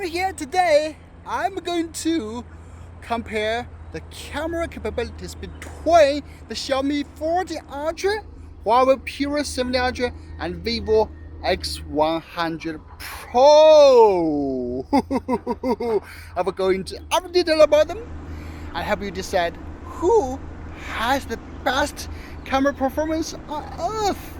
here today, I'm going to compare the camera capabilities between the Xiaomi 40 Ultra, Huawei Pura 70 Ultra, and vivo x100 Pro. I'm going to every detail about them and help you decide who has the best camera performance on earth.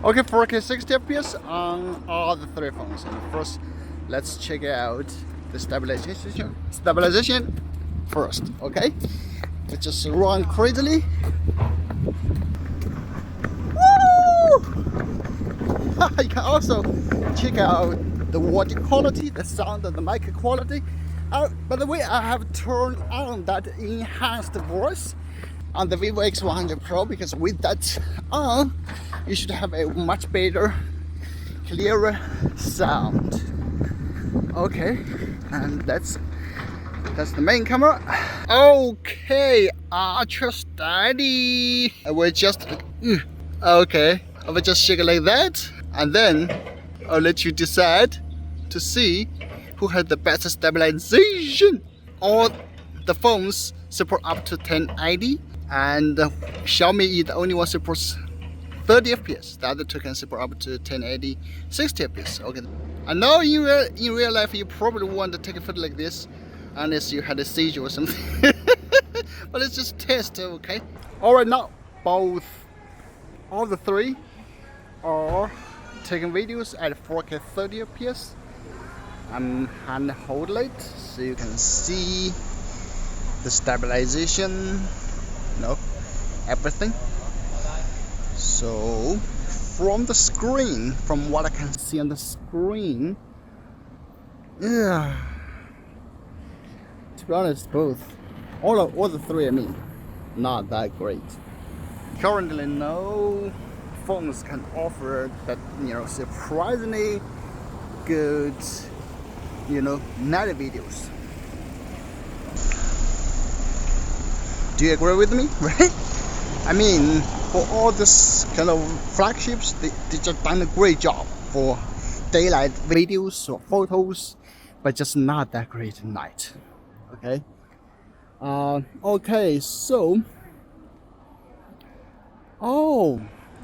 Okay, 4K 60 FPS on all the three phones. And first, let's check out the stabilization. first. Okay, let's just run crazily. Woo! You can also check out the audio quality, the sound, and the mic quality. By the way, I have turned on that enhanced voice on the Vivo X100 Pro, because with that on, you should have a much better, clearer sound. Okay, and that's the main camera. Okay, Ultra steady. I will just okay. I will just shake it like that, and then I'll let you decide to see who has the best stabilization. All the phones support up to 1080, and Xiaomi is the only one supports 30 FPS. The other two can support up to 1080, 60 FPS. Okay. I know in real life you probably want to take a photo like this, unless you had a seizure or something. But let's just test, okay? All right, now all the three are taking videos at 4K 30 FPS. I'm hand hold it so you can see the stabilization, everything. So from the screen, from what I can see on the screen, yeah, to be honest, all the three, I mean, not that great. Currently, no phones can offer that, surprisingly good, night videos. Do you agree with me? Right? I mean, for all this kind of flagships, they just done a great job for daylight videos or photos, but just not that great at night. Okay. Okay, so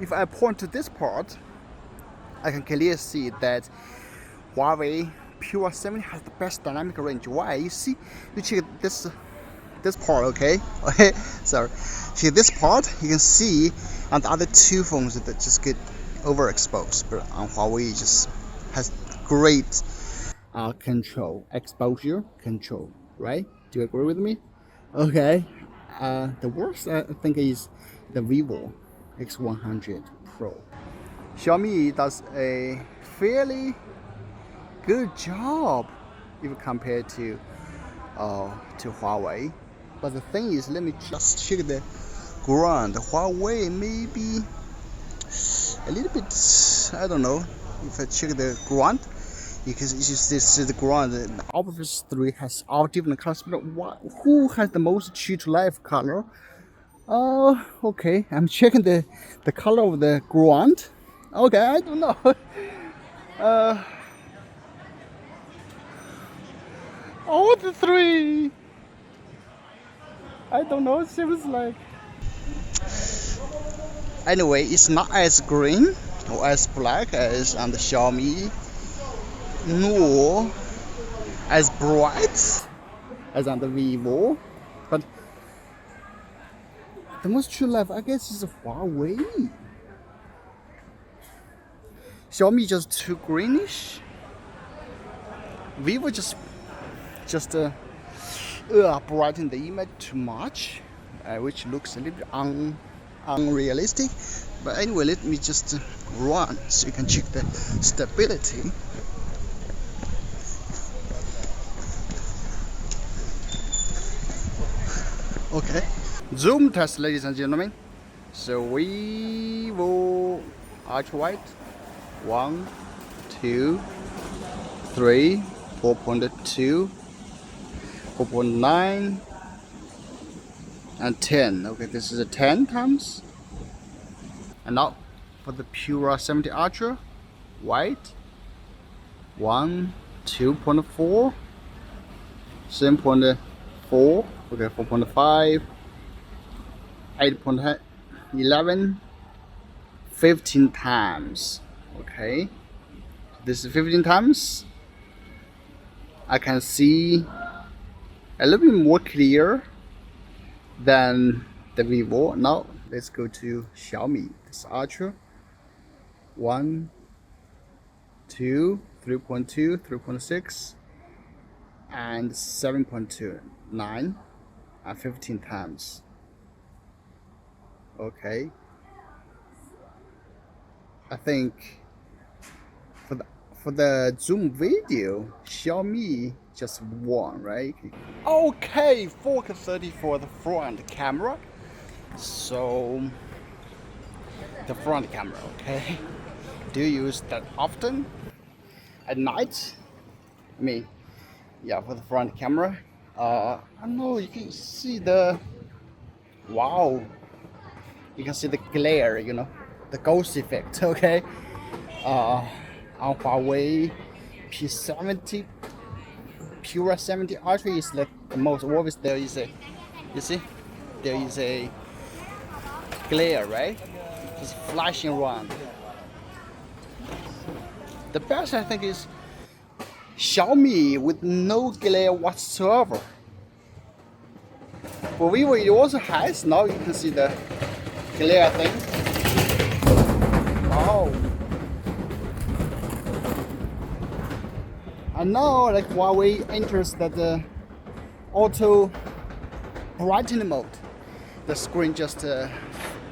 if I point to this part, I can clearly see that Huawei Pura 70 has the best dynamic range. Why? You see, you check this part, okay? Okay, sorry. See this part, you can see on the other two phones that just get overexposed, but on Huawei it just has great exposure control, right? Do you agree with me? Okay. The worst I think is the Vivo X100 Pro. Xiaomi does a fairly good job if compared to Huawei. But the thing is, let me just check the ground. Huawei maybe a little bit, I don't know. If I check the ground, because you see the ground, obviously 3 has all different colors, but who has the most true to life color? Okay, I'm checking the color of the ground. Okay, I don't know. All the 3, I don't know, it seems like. Anyway, it's not as green or as black as on the Xiaomi, nor as bright as on the Vivo, but the most true life, I guess, is Huawei. Xiaomi just too greenish. Vivo just brighten the image too much, which looks a little bit unrealistic. But anyway, let me just run so you can check the stability. Okay, zoom test, ladies and gentlemen. So we will ultra wide 1, 2, 3, 4.2, 4.9, and 10. Okay, this is a 10 times. And now for the Pura 70 Ultra wide 1, 2.4, 7.4, okay, 4.5, 8.11, 15 times. Okay, this is 15 times. I can see a little bit more clear than the Vivo. Now let's go to Xiaomi. This Ultra 1, 2, 3.2, 3.6, and 7.29. 15 times. Okay. I think for the zoom video, Xiaomi just won, right? Okay, focus 30 for the front camera. So the front camera, okay. Do you use that often? At night? I mean, yeah, for the front camera. I don't know, you can see the, wow, you can see the glare, you know, the ghost effect, okay. On Huawei P70 Pura 70 Ultra is like the most obvious. There is a, you see, there is a glare, right? It's flashing around. The best I think is Xiaomi with no glare whatsoever. For vivo it also has, now you can see the glare thing. Wow. And now like Huawei enters that auto brighten mode. The screen just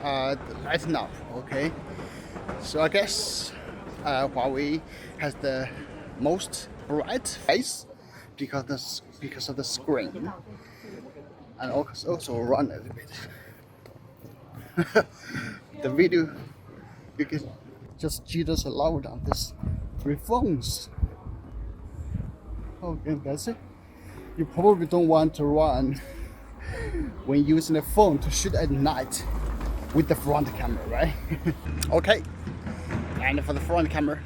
lighten up, okay? So I guess Huawei has the most bright face because of the screen, and also run a little bit. The video, you can just jitters loud on this 3 phones. Okay, that's it. You probably don't want to run when using a phone to shoot at night with the front camera, right? Okay, and for the front camera,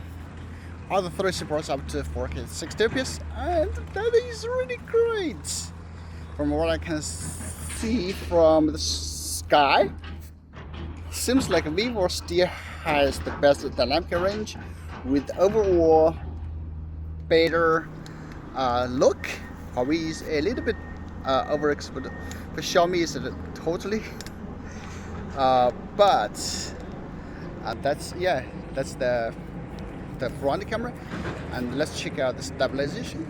all the 3 supports up to 4K 60 fps, and that is really great. From what I can see from the sky, seems like vivo still has the best dynamic range with overall better look. Huawei is a little bit overexposed, but Xiaomi is totally. But that's the front camera, and let's check out the stabilization.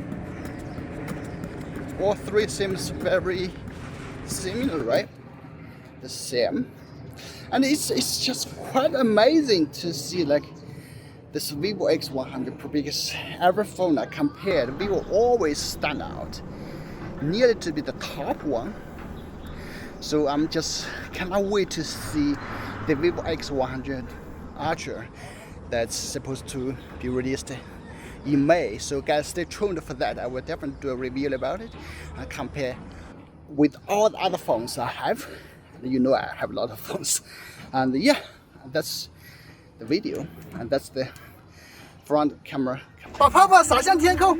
All 3 seems very similar, right? The same, and it's just quite amazing to see like this Vivo X100 because every phone I compared, Vivo always stand out, nearly to be the top one. So I'm just cannot wait to see the Vivo X100 Ultra that's supposed to be released in May. So guys, stay tuned for that. I will definitely do a review about it and compare with all the other phones I have. You know I have a lot of phones, and yeah, that's the video, and that's the front camera. 把泡泡洒向天空。